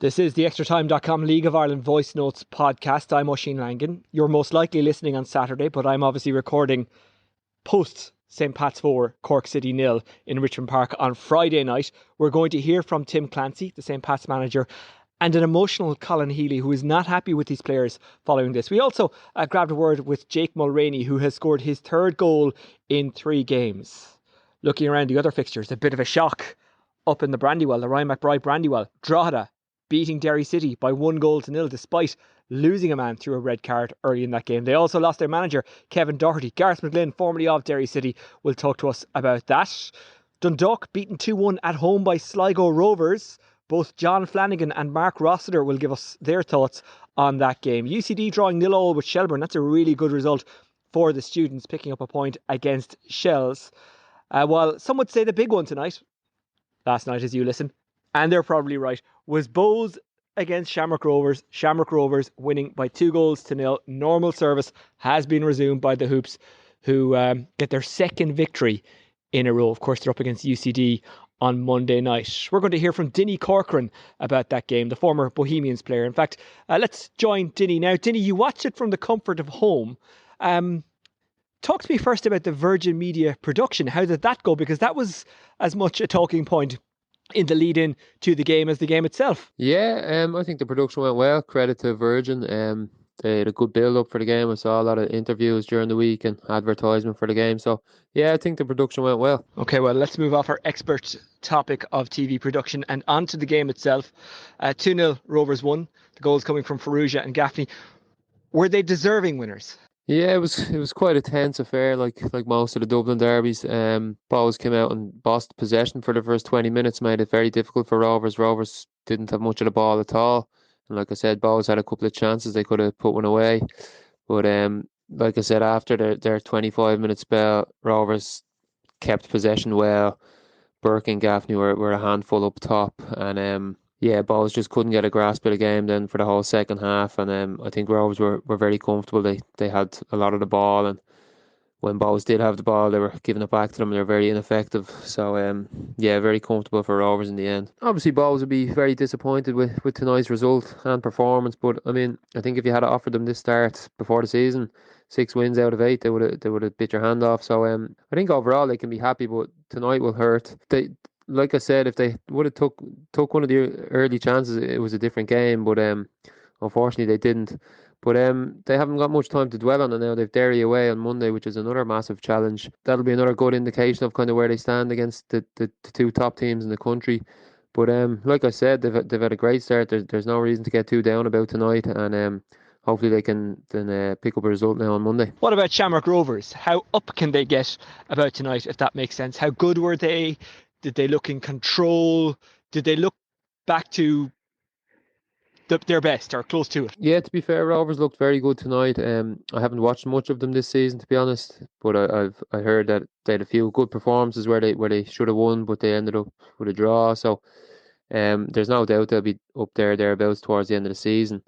This is the ExtraTime.com League of Ireland Voice Notes podcast. I'm Oisin Langan. You're most likely listening on Saturday, but I'm obviously recording post St. Pat's 4, Cork City 0 in Richmond Park on Friday night. We're going to hear from Tim Clancy, the St. Pat's manager, and an emotional Colin Healy, who is not happy with these players following this. We also grabbed a word with Jake Mulraney, who has scored his third goal in 3 games. Looking around the other fixtures, a bit of a shock up in the Brandywell, the Ryan McBride Brandywell. Drogheda beating Derry City by 1-0 despite losing a man through a red card early in that game. They also lost their manager, Kevin Doherty. Gareth McGlynn, formerly of Derry City, will talk to us about that. Dundalk beaten 2-1 at home by Sligo Rovers. Both John Flanagan and Mark Rossiter will give us their thoughts on that game. UCD drawing 0-0 with Shelbourne. That's a really good result for the students, picking up a point against Shells. While some would say the big one tonight, last night as you listen, and they're probably right, was Bows against Shamrock Rovers. Shamrock Rovers winning by 2-0. Normal service has been resumed by the Hoops, who get their second victory in a row. Of course, they're up against UCD on Monday night. We're going to hear from Dinny Corcoran about that game, the former Bohemians player. In fact, let's join Dinny now. Dinny, you watched it from the comfort of home. Talk to me first about the Virgin Media production. How did that go? Because that was as much a talking point in the lead-in to the game as the game itself. Yeah, I think the production went well. Credit to Virgin. They had a good build-up for the game. I saw a lot of interviews during the week and advertisement for the game. So, yeah, I think the production went well. Okay, well, let's move off our expert topic of TV production and onto the game itself. 2-0 Rovers won. The goals coming from Ferrugia and Gaffney. Were they deserving winners? Yeah, it was quite a tense affair, like most of the Dublin derbies. Bows came out and bossed possession for the first 20 minutes, made it very difficult for Rovers. Rovers didn't have much of the ball at all. And like I said, Bows had a couple of chances. They could have put one away. But like I said, after their 25-minute spell, Rovers kept possession well. Burke and Gaffney were a handful up top. And Bows just couldn't get a grasp of the game then for the whole second half. And I think Rovers were very comfortable. They had a lot of the ball, and when Bows did have the ball, they were giving it back to them. They were very ineffective. So very comfortable for Rovers in the end. Obviously, Bows would be very disappointed with tonight's result and performance. But I mean, I think if you had offered them this start before the season, 6 wins out of 8, they would have bit your hand off. So I think overall they can be happy, but tonight will hurt. Like I said, if they would have took one of the early chances, it was a different game. But unfortunately, they didn't. But they haven't got much time to dwell on it now. They've Derry away on Monday, which is another massive challenge. That'll be another good indication of kind of where they stand against the 2 top teams in the country. But like I said, they've had a great start. There's no reason to get too down about tonight, and hopefully they can then pick up a result now on Monday. What about Shamrock Rovers? How up can they get about tonight, if that makes sense? How good were they? Did they look in control? Did they look back to their best or close to it? Yeah, to be fair, Rovers looked very good tonight. I haven't watched much of them this season, to be honest, but I heard that they had a few good performances where they should have won, but they ended up with a draw. So there's no doubt they'll be up thereabouts towards the end of the season.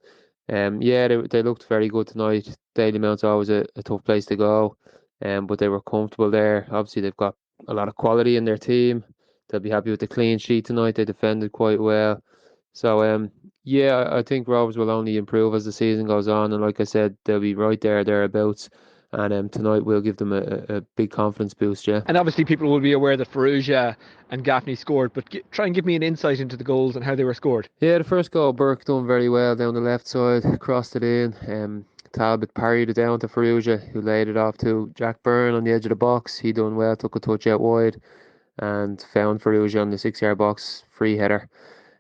They looked very good tonight. Daily Mount's always a tough place to go, but they were comfortable there. Obviously, they've got a lot of quality in their team. They'll be happy with the clean sheet tonight. They defended quite well. So, I think Rovers will only improve as the season goes on. And like I said, they'll be right thereabouts. And tonight will give them a big confidence boost, yeah. And obviously people will be aware that Ferrugia and Gaffney scored, but try and give me an insight into the goals and how they were scored. Yeah, the first goal, Burke done very well down the left side, crossed it in. Talbot parried it down to Ferrugia, who laid it off to Jack Byrne on the edge of the box. He done well, took a touch out wide and found Ferrugia on the 6-yard box, free header.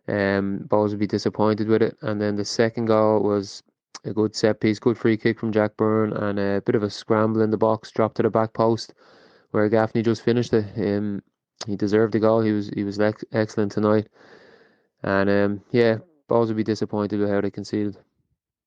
Bows would be disappointed with it. And then the second goal was a good set piece, good free kick from Jack Byrne, and a bit of a scramble in the box, dropped to the back post where Gaffney just finished it. He deserved the goal. He was excellent tonight. And Bows would be disappointed with how they conceded.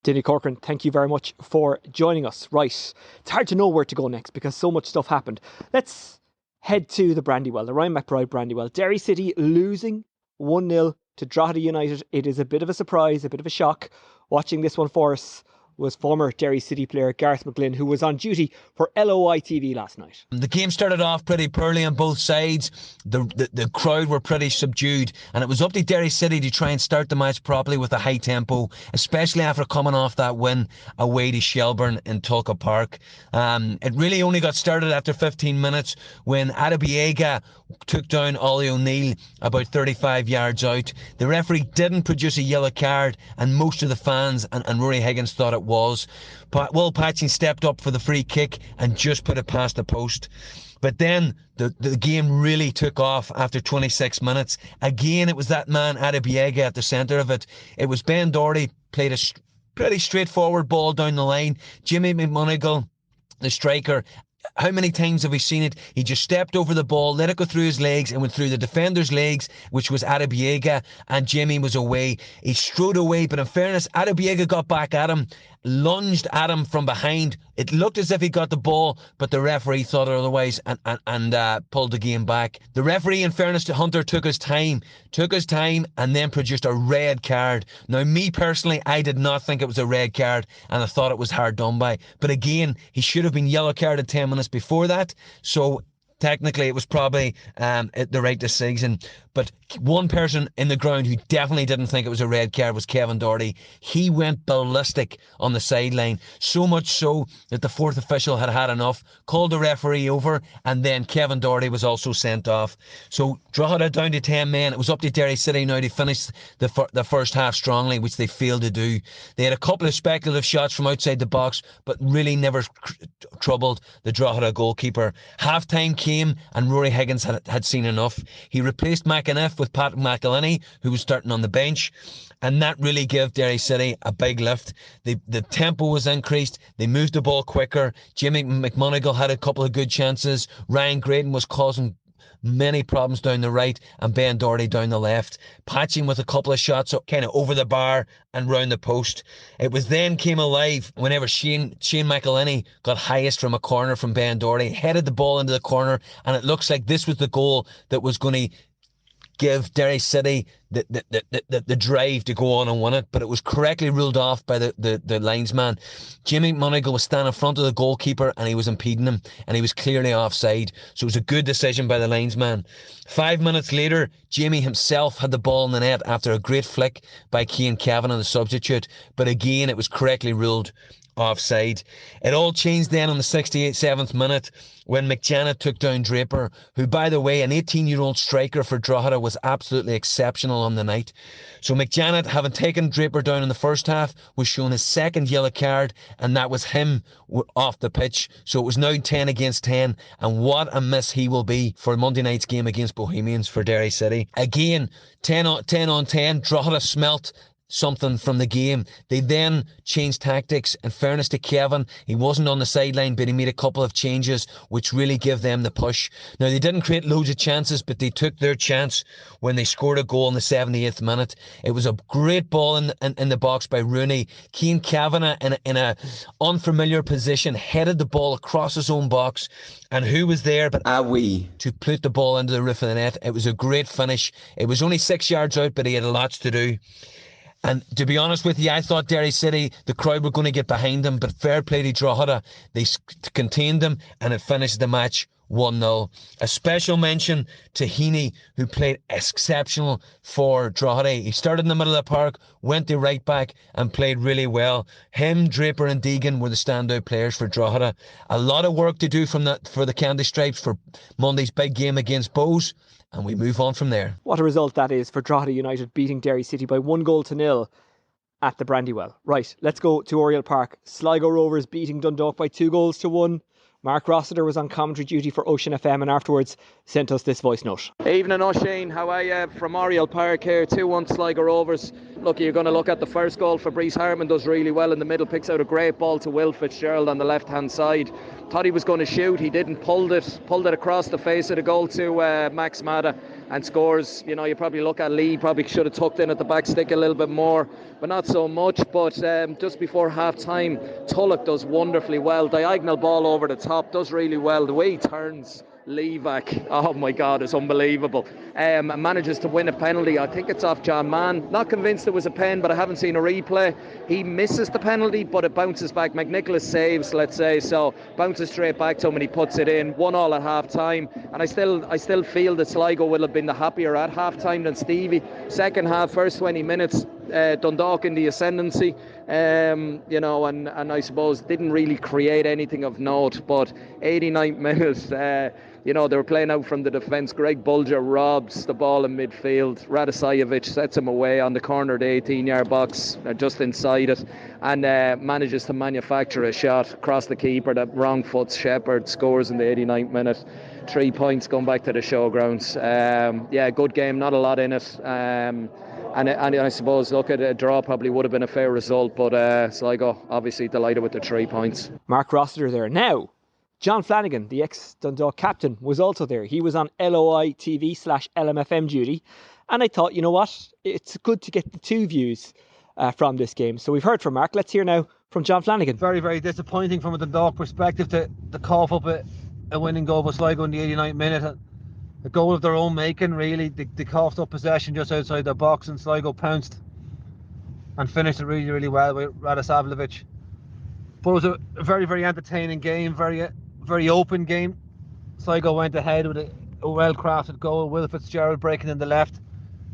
Dinny Corcoran, thank you very much for joining us. Right, it's hard to know where to go next because so much stuff happened. Let's head to the Brandywell, the Ryan McBride Brandywell. Derry City losing 1-0 to Drogheda United. It is a bit of a surprise, a bit of a shock watching this one for us. was former Derry City player Gareth McGlynn, who was on duty for LOI TV last night. The game started off pretty poorly on both sides. The crowd were pretty subdued, and it was up to Derry City to try and start the match properly with a high tempo, especially after coming off that win away to Shelburne in Tulka Park. It really only got started after 15 minutes when Adabiega took down Ollie O'Neill about 35 yards out. The referee didn't produce a yellow card, and most of the fans and Rory Higgins thought it was. Will Patching stepped up for the free kick and just put it past the post. But then the game really took off after 26 minutes. Again, it was that man Adabiega at the centre of it. It was Ben Doherty played a pretty straightforward ball down the line. Jimmy McMonigal, the striker, how many times have we seen it? He just stepped over the ball, let it go through his legs, and went through the defender's legs, which was Adabiega, and Jimmy was away. He strode away, but in fairness, Adabiega got back at him, lunged at him from behind. It looked as if he got the ball, but the referee thought otherwise and pulled the game back. The referee, in fairness to Hunter, took his time and then produced a red card. Now, me personally, I did not think it was a red card, and I thought it was hard done by. But again, he should have been yellow carded 10 minutes before that, so technically it was probably the right decision. But one person in the ground who definitely didn't think it was a red card was Kevin Doherty. He went ballistic on the sideline, so much so that the fourth official had had enough, called the referee over, and then Kevin Doherty was also sent off. So Drogheda down to 10 men. It was up to Derry City now to finish the first half strongly, which they failed to do. They had a couple of speculative shots from outside the box, but really never troubled the Drogheda goalkeeper. Half-time came and Rory Higgins had seen enough. He replaced McAniff with Pat McElhinney, who was starting on the bench, and that really gave Derry City a big lift. The tempo was increased, they moved the ball quicker. Jimmy McMonigal had a couple of good chances. Ryan Graydon was causing many problems down the right, and Ben Doherty down the left, patching with a couple of shots kind of over the bar and round the post. It was then came alive whenever Shane McElhinney got highest from a corner from Ben Doherty, headed the ball into the corner, and it looks like this was the goal that was going to give Derry City the drive to go on and win it, but it was correctly ruled off by the linesman. Jimmy McMonigal was standing in front of the goalkeeper and he was impeding him, and he was clearly offside, so it was a good decision by the linesman. 5 minutes later, Jamie himself had the ball in the net after a great flick by Cian Cavan, the substitute, but again it was correctly ruled offside. It all changed then on the 67th minute when McJanet took down Draper, who, by the way, an 18-year-old striker for Drogheda, was absolutely exceptional on the night. So McJanet, having taken Draper down in the first half, was shown his second yellow card, and that was him off the pitch. So it was now 10 against 10, and what a miss he will be for Monday night's game against Bohemians for Derry City. Again, 10 on 10, Drogheda smelt something from the game. They then changed tactics. In fairness to Kevin, he wasn't on the sideline, but he made a couple of changes which really gave them the push. Now, they didn't create loads of chances, but they took their chance when they scored a goal in the 78th minute. It was a great ball in the box by Rooney. Cian Kavanagh in a unfamiliar position headed the ball across his own box, and who was there but to put the ball into the roof of the net. It was a great finish. It was only 6 yards out, but he had lots to do. And to be honest with you, I thought Derry City, the crowd were going to get behind them, but fair play to Drogheda. They contained them, and it finished the match 1-0. A special mention to Heaney, who played exceptional for Drogheda. He started in the middle of the park, went to right back, and played really well. Him, Draper and Deegan were the standout players for Drogheda. A lot of work to do for the Candy Stripes for Monday's big game against Bows, and we move on from there. What a result that is for Drogheda United, beating Derry City by 1-0 at the Brandywell. Right, let's go to Oriel Park. Sligo Rovers beating Dundalk by 2-1. Mark Rossiter was on commentary duty for Ocean FM and afterwards sent us this voice note. Evening, Oisin. How are you? From Oriel Park here, 2-1 Sligo Rovers. Look, you're going to look at the first goal. Fabrice Hartman does really well in the middle, picks out a great ball to Will Fitzgerald on the left-hand side. Thought he was going to shoot, he didn't, pulled it across the face of the goal to Max Mada and scores. You know, you probably look at Lee, probably should have tucked in at the back stick a little bit more, but not so much. But just before half-time, Tulloch does wonderfully well. Diagonal ball over the top, does really well. The way he turns Levac, oh my God, it's unbelievable. Manages to win a penalty. I think it's off John Mann. Not convinced it was a pen, but I haven't seen a replay. He misses the penalty, but it bounces back. McNicholas saves, let's say, so bounces straight back to him and he puts it in. 1-1 at half time, and I still feel that Sligo will have been the happier at half time than Stevie. Second half, first 20 minutes, Dundalk in the ascendancy, you know, and I suppose didn't really create anything of note, but 89th minute, you know, they were playing out from the defence. Greg Bulger robs the ball in midfield. Radasajevic sets him away on the corner of the 18-yard box, just inside it, and manages to manufacture a shot across the keeper that wrong foots Shepherd, scores in the 89th minute. 3 points going back to the showgrounds. Yeah, good game, not a lot in it. And I suppose, look, at a draw probably would have been a fair result, but Sligo obviously delighted with the 3 points. Mark Rossiter there. Now, John Flanagan, the ex-Dundalk captain, was also there. He was on LOI TV/LMFM duty. And I thought, you know what? It's good to get the two views from this game. So we've heard from Mark. Let's hear now from John Flanagan. Very, very disappointing from a Dundalk perspective to cough up a winning goal for Sligo in the 89th minute. A goal of their own making, really. They coughed up possession just outside their box, and Sligo pounced and finished it really, really well with Radasajevic. But it was a very, very entertaining game, very open game. Sligo went ahead with a well-crafted goal. Will Fitzgerald breaking in the left,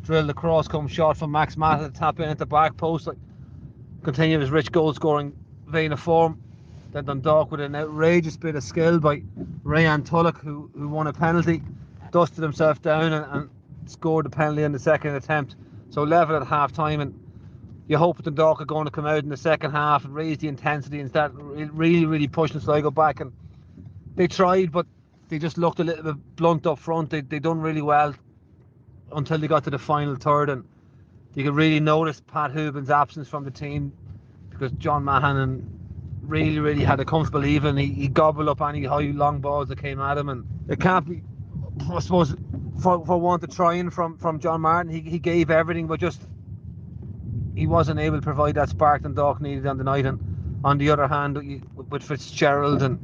drilled the cross-come shot from Max Mata to tap in at the back post. Continue his rich goal-scoring vein of form. Then Dundalk with an outrageous bit of skill by Rayan Tulloch, who won a penalty, dusted himself down and scored the penalty in the second attempt. So level at half-time, and you hope Dundalk are going to come out in the second half and raise the intensity and start really, really pushing Sligo back. And they tried, but they just looked a little bit blunt up front. They done really well until they got to the final third, and you could really notice Pat Hoobin's absence from the team because John Mahanan really, really had a comfortable even. He gobbled up any high long balls that came at him, and it can't be, I suppose, for want of trying from John Martin. He gave everything, but just he wasn't able to provide that spark Dundalk needed on the night. And on the other hand, with Fitzgerald and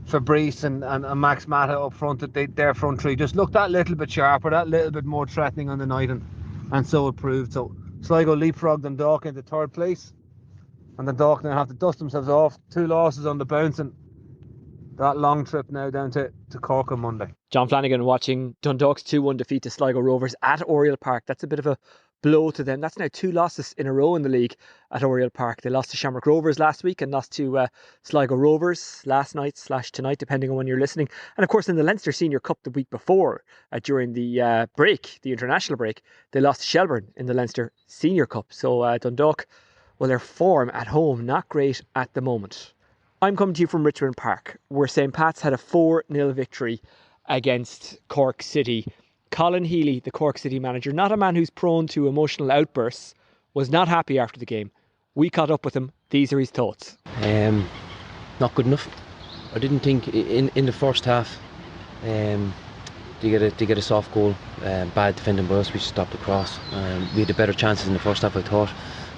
Fabrice and Max Mata up front, their front three just looked that little bit sharper, that little bit more threatening on the night, and so it proved. So Sligo leapfrogged Dundalk into third place, and Dundalk now have to dust themselves off. 2 losses on the bounce, and that long trip now down to Cork on Monday. John Flanagan watching Dundalk's 2-1 defeat to Sligo Rovers at Oriel Park. That's a bit of a blow to them. That's now 2 losses in a row in the league at Oriel Park. They lost to Shamrock Rovers last week and lost to Sligo Rovers last night / tonight, depending on when you're listening. And of course, in the Leinster Senior Cup the week before, during the break, the international break, they lost to Shelbourne in the Leinster Senior Cup. So Dundalk, well, their form at home, not great at the moment. I'm coming to you from Richmond Park, where St. Pat's had a 4-0 victory against Cork City. Colin Healy, the Cork City manager, not a man who's prone to emotional outbursts, was not happy after the game. We caught up with him. These are his thoughts. Not good enough. I didn't think in the first half they get a soft goal. Bad defending by us. We stopped the cross. We had the better chances in the first half, I thought.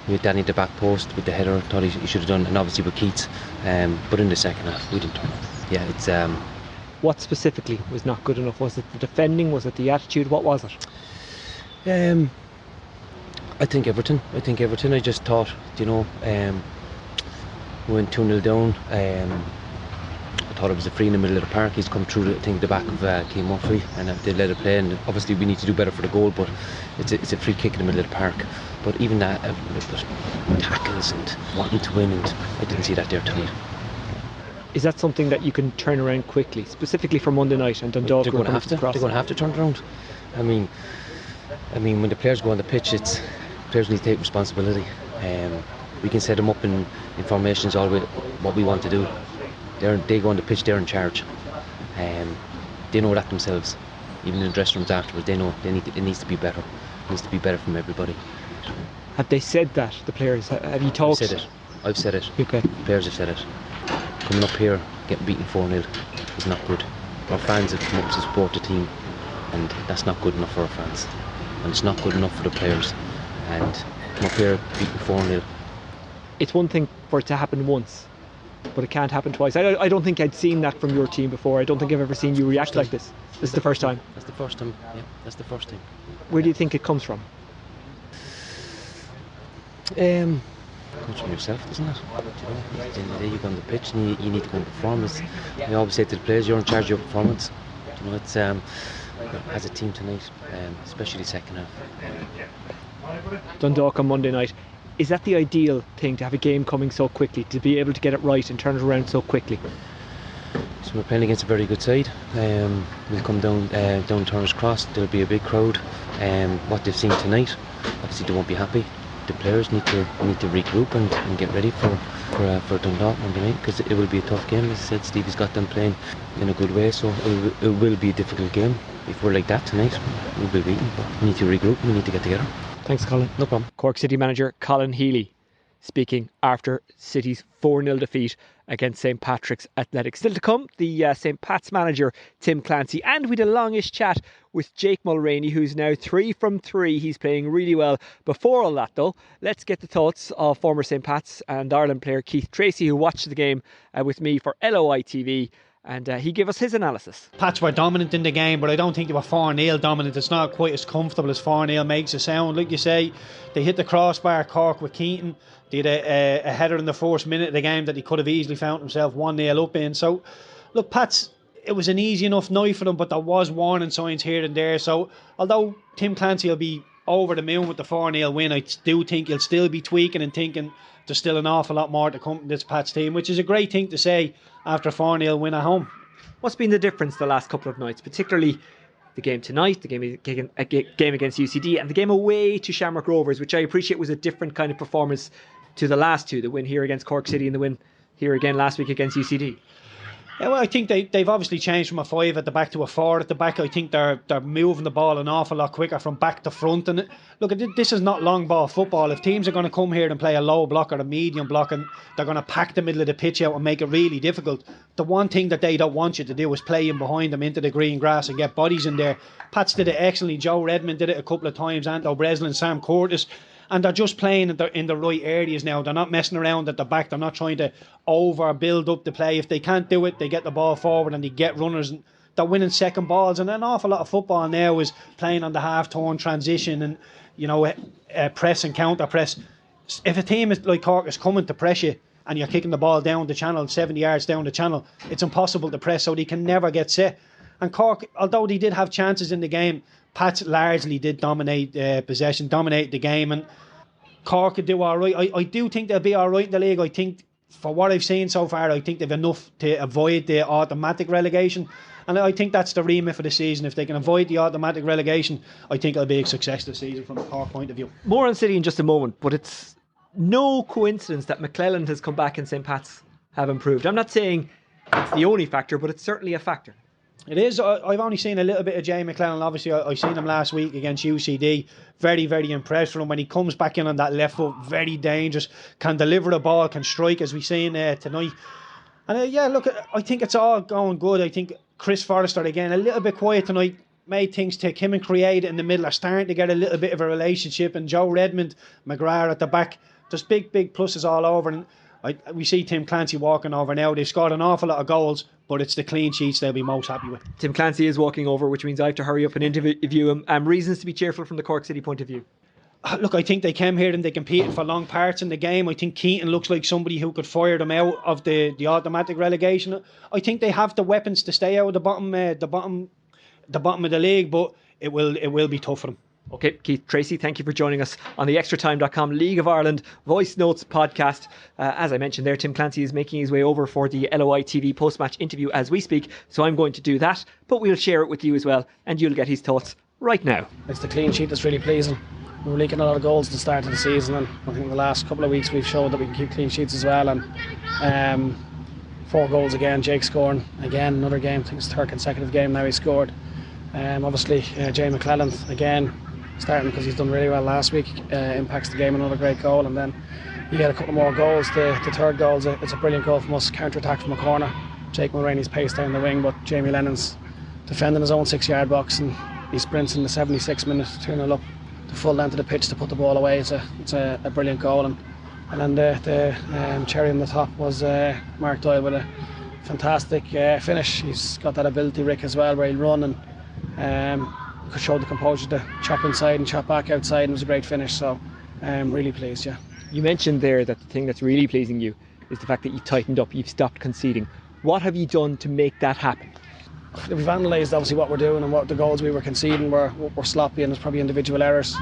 We had Danny at the back post with the header. Thought he should have done, and obviously with Keats. But in the second half, we didn't turn up. Yeah, it's. What specifically was not good enough? Was it the defending? Was it the attitude? What was it? I think everything. I just thought, we went 2-0 down. I thought it was a free in the middle of the park. He's come through, the back of Keane Murphy, and they let it play. And obviously we need to do better for the goal, but it's a free kick in the middle of the park. But even that, tackles and wanting to win, and I didn't see that there tonight. Is that something that you can turn around quickly, specifically for Monday night and Dundalk? They're going to have to turn it around. I mean, when the players go on the pitch, players need to take responsibility. We can set them up in formations all with what we want to do. They go on the pitch, they're in charge. They know that themselves. Even in the dressing rooms afterwards, they know it needs to be better. It needs to be better from everybody. Have they said that, the players? Have you talked? I've said it. Okay. The players have said it. Coming up here, getting beaten 4-0 is not good. Our fans have come up to support the team, and that's not good enough for our fans. And it's not good enough for the players. And come up here, beaten 4-0. It's one thing for it to happen once, but it can't happen twice. I don't think I'd seen that from your team before. I don't think I've ever seen you react like this. This is the first time. That's the first time. Yeah, that's the first time. Where do you think it comes from? It comes from yourself, doesn't it? At the end of the day, you go on the pitch and you need to go and perform. I always say to the players, you're in charge of your performance. It's as a team tonight, especially the second half. Dundalk on Monday night. Is that the ideal thing, to have a game coming so quickly, to be able to get it right and turn it around so quickly? So we're playing against a very good side. We'll come down Turner's Cross. There'll be a big crowd. What they've seen tonight, obviously they won't be happy. The players need to regroup and get ready for Dundalk Monday night, because it will be a tough game. As I said, Stevie's got them playing in a good way, so it will be a difficult game. If we're like that tonight, we'll be beaten. But we need to regroup. We need to get together. Thanks, Colin. No problem. Cork City manager Colin Healy speaking after City's 4-0 defeat against St Patrick's Athletic. Still to come, the St Pat's manager Tim Clancy, and we had a longish chat with Jake Mulraney, who's now 3 from 3. He's playing really well. Before all that though, let's get the thoughts of former St Pat's and Ireland player Keith Treacy, who watched the game with me for LOI TV. And he gave us his analysis. Pats were dominant in the game, but I don't think they were 4-0 dominant. It's not quite as comfortable as 4-0 makes it sound. Like you say, they hit the crossbar, Cork with Keaton. They had a header in the first minute of the game that he could have easily found himself 1-0 up in. So, look, Pats, it was an easy enough night for them, but there was warning signs here and there. So, although Tim Clancy will be over the moon with the 4-0 win, I do think he'll still be tweaking and thinking there's still an awful lot more to come from this Pats team, which is a great thing to say after a 4-0 win at home. What's been the difference the last couple of nights, particularly the game tonight, the game against UCD, and the game away to Shamrock Rovers, which I appreciate was a different kind of performance to the last two, the win here against Cork City and the win here again last week against UCD? Yeah, well, I think they've obviously changed from a 5 at the back to a 4 at the back. I think they're moving the ball an awful lot quicker from back to front. And look, this is not long ball football. If teams are going to come here and play a low block or a medium block, and they're going to pack the middle of the pitch out and make it really difficult, the one thing that they don't want you to do is play in behind them into the green grass and get bodies in there. Pats did it excellently. Joe Redmond did it a couple of times. Anto Breslin, Sam Curtis. And they're just playing in the right areas now. They're not messing around at the back. They're not trying to over build up the play. If they can't do it, they get the ball forward and they get runners. And they're winning second balls. And an awful lot of football now is playing on the half-turn transition and press and counter press. If a team is like Cork is coming to press you and you're kicking the ball down the channel, 70 yards down the channel, it's impossible to press, so they can never get set. And Cork, although they did have chances in the game, Pats largely did dominate possession, dominate the game, and Cork could do all right. I do think they'll be all right in the league. I think, for what I've seen so far, I think they've enough to avoid the automatic relegation, and I think that's the remit for the season. If they can avoid the automatic relegation, I think it'll be a success this season from a Cork point of view. More on City in just a moment, but it's no coincidence that McClelland has come back and St Pat's have improved. I'm not saying it's the only factor, but it's certainly a factor. It is. I've only seen a little bit of Jay McClellan. Obviously, I seen him last week against UCD. Very, very impressed with him when he comes back in on that left foot. Very dangerous. Can deliver the ball. Can strike, as we've seen tonight. And yeah, look, I think it's all going good. I think Chris Forrester, again, a little bit quiet tonight. Made things tick. Him and Create in the middle are starting to get a little bit of a relationship. And Joe Redmond, McGrath at the back. Just big pluses all over. And we see Tim Clancy walking over now. They've scored an awful lot of goals, but it's the clean sheets they'll be most happy with. Tim Clancy is walking over, which means I have to hurry up and interview him. Reasons to be cheerful from the Cork City point of view? Look, I think they came here and they competed for long parts in the game. I think Keaton looks like somebody who could fire them out of the automatic relegation. I think they have the weapons to stay out of the bottom of the league, but it will be tough for them. Okay, Keith Treacy, thank you for joining us on the extratime.com League of Ireland Voice Notes podcast. As I mentioned there, Tim Clancy is making his way over for the LOI TV post-match interview as we speak, so I'm going to do that, but we'll share it with you as well, and you'll get his thoughts right now. It's the clean sheet that's really pleasing. We were leaking a lot of goals at the start of the season, and I think in the last couple of weeks we've showed that we can keep clean sheets as well, and 4 goals again, Jake scoring again, another game. I think it's the 3rd consecutive game now he scored. Obviously Jay McClelland again starting because he's done really well last week, impacts the game, another great goal, and then you get a couple more goals. The 3rd goal it's a brilliant goal from us, counter-attack from a corner. Jake Mulraney's pace down the wing, but Jamie Lennon's defending his own 6-yard box, and he sprints in the 76th minute, 2-0 up the full length of the pitch to put the ball away. It's a brilliant goal, and And then the cherry on the top was Mark Doyle with a fantastic finish. He's got that ability, Rick, as well, where he'll run and could show the composure to chop inside and chop back outside, and it was a great finish. So really pleased, yeah. You mentioned there that the thing that's really pleasing you is the fact that you've tightened up, you've stopped conceding. What have you done to make that happen? We've analysed obviously what we're doing, and what the goals we were conceding were sloppy, and there's probably individual errors.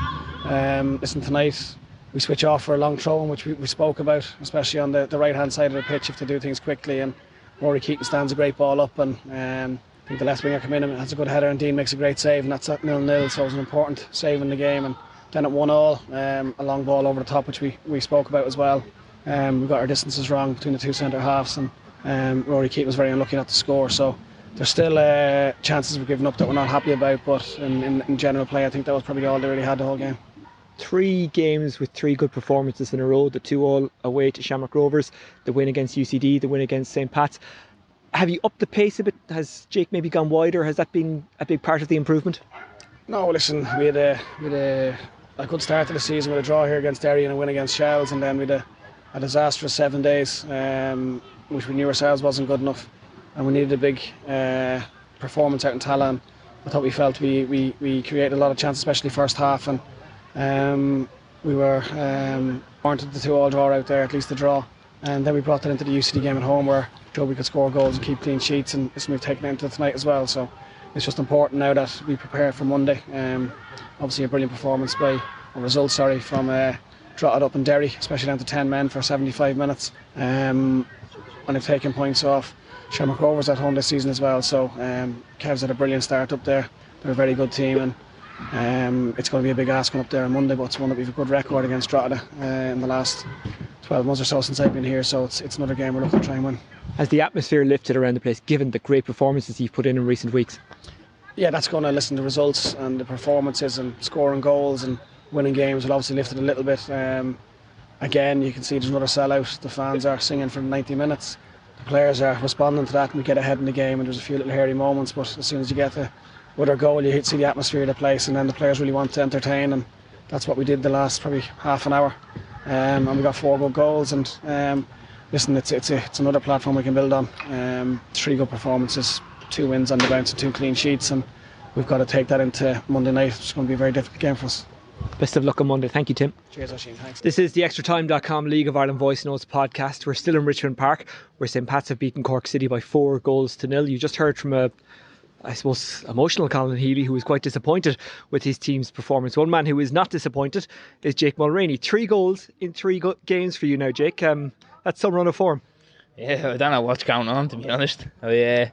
Listen, tonight we switch off for a long throw, which we spoke about, especially on the right hand side of the pitch, if to do things quickly. And Rory Keaton stands a great ball up, and I think the left winger come in and has a good header, and Dean makes a great save, and that's at 0-0, so it was an important save in the game. And then at 1-1, a long ball over the top, which we spoke about as well. We got our distances wrong between the two centre halves, and Rory Keaton was very unlucky not to score. So there's still chances we've given up that we're not happy about, but in general play, I think that was probably all they really had the whole game. 3 games with 3 good performances in a row, the 2 all away to Shamrock Rovers, the win against UCD, the win against St. Pat's. Have you upped the pace a bit? Has Jake maybe gone wider? Has that been a big part of the improvement? No, listen, we had a good start to the season with a draw here against Derry and a win against Shells, and then we had a disastrous 7 days, which we knew ourselves wasn't good enough, and we needed a big performance out in Tallaght. I thought we felt we created a lot of chances, especially first half, and we were warranted the 2 all draw out there, at least the draw. And then we brought that into the UCD game at home, where we could score goals and keep clean sheets, and this we've taken it into tonight as well. So it's just important now that we prepare for Monday. Obviously a brilliant performance from Drogheda up in Derry, especially down to 10 men for 75 minutes. And they've taken points off Shamrock Rovers at home this season as well. So Kev's had a brilliant start up there. They're a very good team, and it's going to be a big ask up there on Monday, but it's one that we've a good record against Drogheda in the last 12 months or so since I've been here, so it's another game we're looking to try and win. Has the atmosphere lifted around the place given the great performances you've put in recent weeks? Yeah, that's going to listen to the results and the performances and scoring goals and winning games will obviously lift it a little bit. Again, you can see there's another sellout. The fans are singing for 90 minutes. The players are responding to that, and we get ahead in the game, and there's a few little hairy moments, but as soon as you get to with our goal, you see the atmosphere of the place, and then the players really want to entertain, and that's what we did the last probably half an hour. And we got 4 good goals, and listen, it's another platform we can build on. 3 good performances, 2 wins on the bounce and 2 clean sheets, and we've got to take that into Monday night. It's going to be a very difficult game for us. Best of luck on Monday. Thank you, Tim. Cheers, Oisin. Thanks. This is the ExtraTime.com League of Ireland Voice Notes podcast. We're still in Richmond Park, where St. Pat's have beaten Cork City by 4-0. You just heard from I suppose, emotional Colin Healy, who was quite disappointed with his team's performance. One man who is not disappointed is Jake Mulraney. 3 goals in 3 games for you now, Jake. That's some run of form. Yeah, I don't know what's going on, to be honest. I'm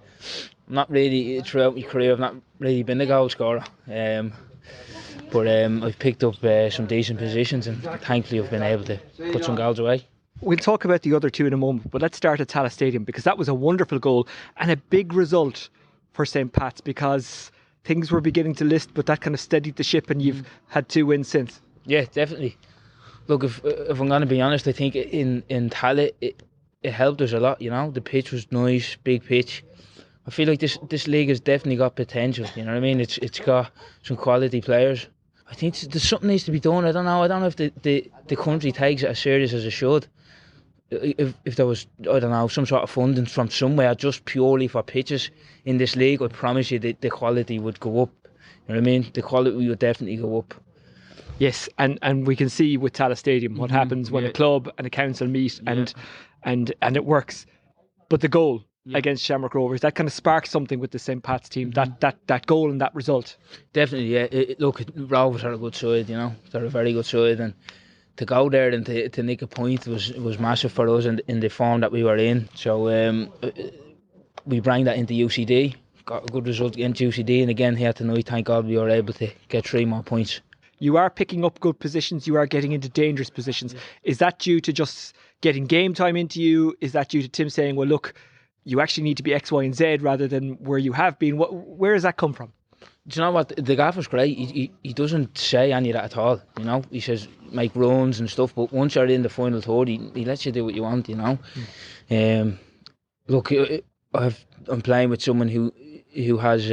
not really, throughout my career, I've not really been a goal scorer. But I've picked up some decent positions, and thankfully I've been able to put some goals away. We'll talk about the other 2 in a moment, but let's start at Tallaght Stadium, because that was a wonderful goal and a big result for St. Pat's, because things were beginning to list, but that kind of steadied the ship, and you've had 2 wins since. Yeah, definitely. Look, if I'm going to be honest, I think in Tallaght it helped us a lot. You know, the pitch was nice, big pitch. I feel like this league has definitely got potential. You know what I mean? It's got some quality players. I think there's something needs to be done. I don't know if the country takes it as serious as it should. If there was, I don't know, some sort of funding from somewhere just purely for pitches in this league, I promise you the quality would go up. You know what I mean? The quality would definitely go up. Yes, and we can see with Tallaght Stadium what happens when a club and a council meet and it works. But the goal against Shamrock Rovers, that kind of sparks something with the St. Pat's team, that goal and that result. Definitely, yeah. Look, Rovers are a good side, you know. They're a very good side, and to go there and to nick a point was massive for us in the form that we were in. So we bring that into UCD, got a good result against UCD, and again here tonight, thank God we were able to get 3 more points. You are picking up good positions, you are getting into dangerous positions. Is that due to just getting game time into you? Is that due to Tim saying, well look, you actually need to be X, Y and Z rather than where you have been? Where does that come from? Do you know what? The gaffer's great. He doesn't say any of that at all. You know, he says make runs and stuff, but once you're in the final third, he lets you do what you want. You know, look, I'm playing with someone who has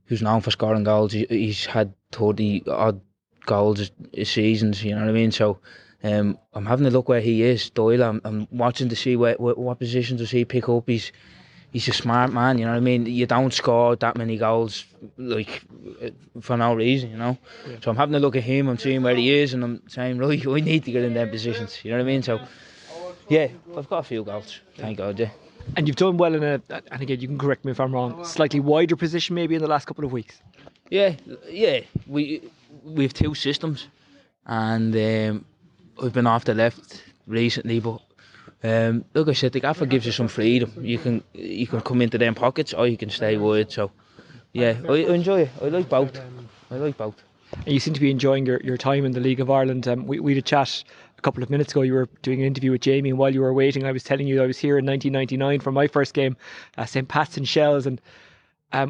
who's known for scoring goals. He's had 30 odd goals seasons. You know what I mean? So I'm having a look where he is, Doyle. I'm watching to see what position does he pick up. He's a smart man, you know what I mean? You don't score that many goals like for no reason, you know. Yeah. So I'm having a look at him, I'm seeing where he is, and I'm saying, right, we need to get in them positions, you know what I mean? So yeah, I've got a few goals, thank God, yeah. And you've done well in and again, you can correct me if I'm wrong, slightly wider position maybe in the last couple of weeks. Yeah. We have two systems, and I've been off the left recently, but like I said, the gaffer gives you some freedom. You can come into them pockets, or you can stay wide. So yeah, I enjoy it. I like both. And you seem to be enjoying your time in the League of Ireland. We had a chat a couple of minutes ago. You were doing an interview with Jamie, and while you were waiting, I was telling you I was here in 1999 for my first game, St. Pat's and Shells. And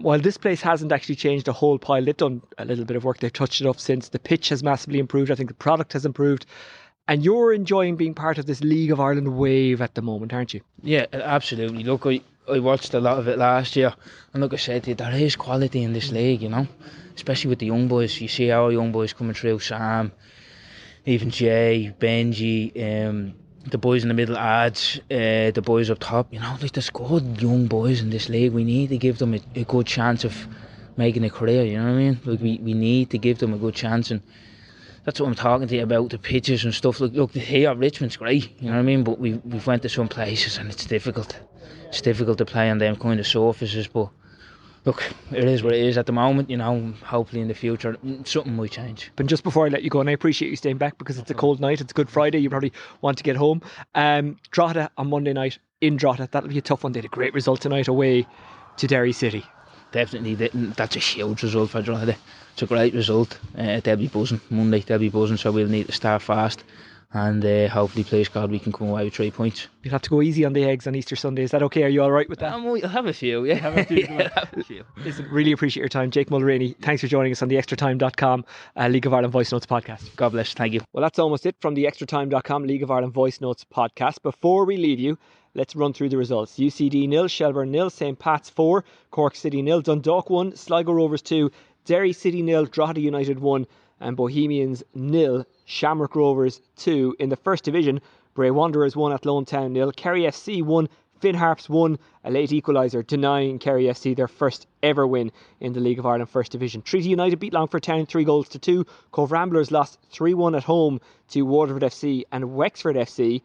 while this place hasn't actually changed a whole pile, they've done a little bit of work. They've touched it up since. The pitch has massively improved. I think the product has improved. And you're enjoying being part of this League of Ireland wave at the moment, aren't you? Yeah, absolutely. Look, I watched a lot of it last year, and like I said, there is quality in this league, you know, especially with the young boys. You see our young boys coming through, Sam, even Jay, Benji, the boys in the middle, ads, the boys up top. You know, like there's good young boys in this league. We need to give them a good chance of making a career. You know what I mean? Like we need to give them a good chance, and that's what I'm talking to you about, the pitches and stuff. Look, here Richmond's great, you know what I mean? But we've went to some places and it's difficult. It's difficult to play on them kind of surfaces. But look, it is what it is at the moment, you know. Hopefully in the future something might change. But just before I let you go, and I appreciate you staying back because it's a cold night, it's Good Friday, you probably want to get home. Drogheda on Monday night in Drogheda, that'll be a tough one. They had a great result tonight away to Derry City. Definitely, that's a huge result for Drogheda. It's a great result. They'll be buzzing Monday, so we'll need to start fast, and hopefully, please God, we can come away with 3 points. You'll have to go easy on the eggs on Easter Sunday. Is that okay? Are you all right with that? I'll have a few, yeah. Have a few. Listen, really appreciate your time. Jake Mulraney, thanks for joining us on the extratime.com League of Ireland Voice Notes podcast. God bless, thank you. Well, that's almost it from the extratime.com League of Ireland Voice Notes podcast. Before we leave you, let's run through the results. UCD 0, Shelburne 0, St. Pat's 4, Cork City 0, Dundalk 1, Sligo Rovers 2, Derry City 0, Drogheda United 1, and Bohemians 0, Shamrock Rovers 2. In the First Division, Bray Wanderers 1, Athlone Town 0, Kerry FC 1, Finn Harps 1, a late equaliser denying Kerry FC their first ever win in the League of Ireland First Division. Treaty United beat Longford Town 3-2. Cove Ramblers lost 3-1 at home to Waterford FC, and Wexford FC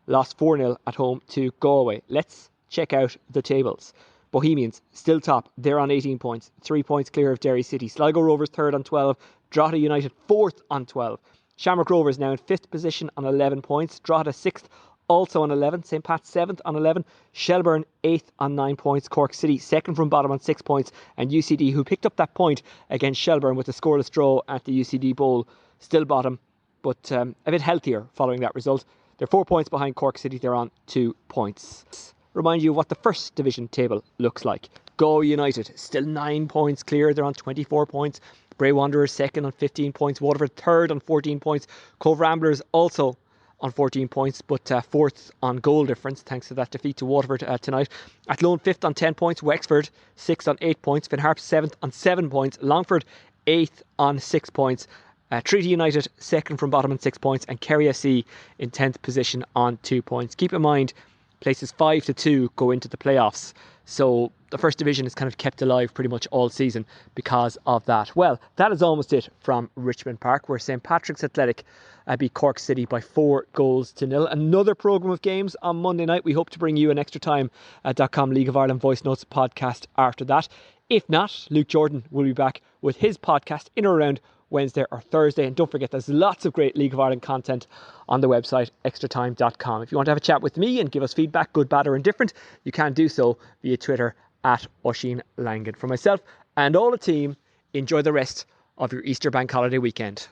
lost 4-0 at home to Galway. Let's check out the tables. Bohemians still top, they're on 18 points, 3 points clear of Derry City. Sligo Rovers third on 12, Drogheda United fourth on 12. Shamrock Rovers now in 5th position on 11 points, Drogheda 6th also on 11, St. Pat's 7th on 11, Shelburne 8th on 9 points, Cork City second from bottom on 6 points, and UCD, who picked up that point against Shelburne with a scoreless draw at the UCD Bowl, still bottom, but a bit healthier following that result. They're 4 points behind Cork City, they're on 2 points. Remind you of what the First Division table looks like. Galway United still 9 points clear, they're on 24 points. Bray Wanderers second on 15 points, Waterford third on 14 points, Cove Ramblers also on 14 points, but fourth on goal difference thanks to that defeat to Waterford tonight. Athlone 5th on 10 points, Wexford 6th on 8 points, Finn Harps 7th on 7 points, Longford 8th on 6 points, Treaty United second from bottom on 6 points, and Kerry FC in 10th position on 2 points. Keep in mind, places 5 to 2 go into the playoffs, so the First Division is kind of kept alive pretty much all season because of that. Well, that is almost it from Richmond Park, where St. Patrick's Athletic beat Cork City by 4-0. Another programme of games on Monday night. We hope to bring you an extratime.com League of Ireland Voice Notes podcast after that. If not, Luke Jordan will be back with his podcast in or around Wednesday or Thursday. And don't forget, there's lots of great League of Ireland content on the website extratime.com. If you want to have a chat with me and give us feedback, good, bad or indifferent, you can do so via Twitter at Oisin Langan. For myself and all the team, enjoy the rest of your Easter bank holiday weekend.